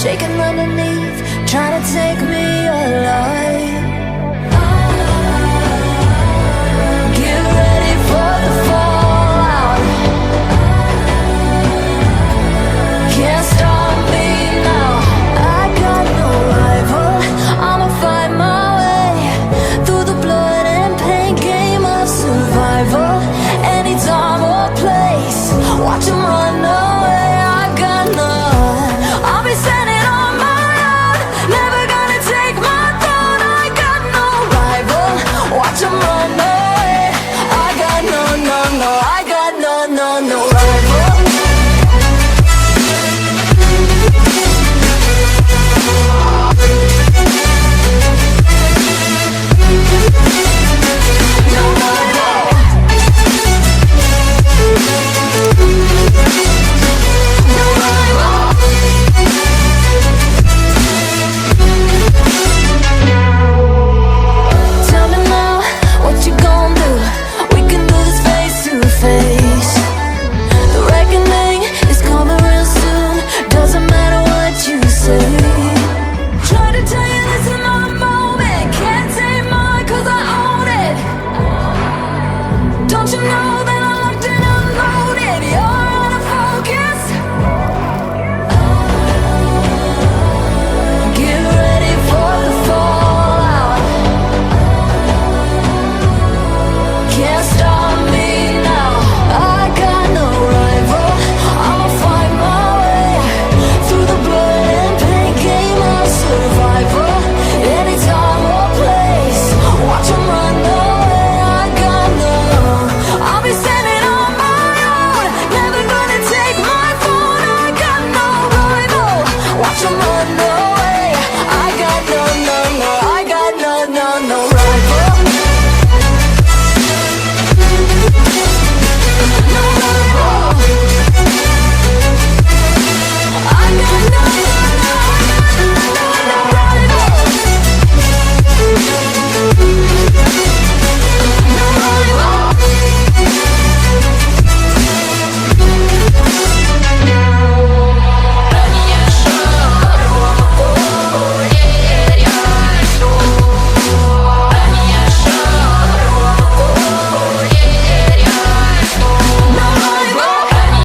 shaking underneath, trying to take me alive. Get ready for the fallout. Can't stop me now. I got no rival. I'ma fight my way through the blood and pain game of survival. Any time or place, watch 'em run away. I got none. I'll be standing on my own, never gonna take my throne. I got no rival. Watch 'em run away. I got no, no, no. I got no, no, no rival.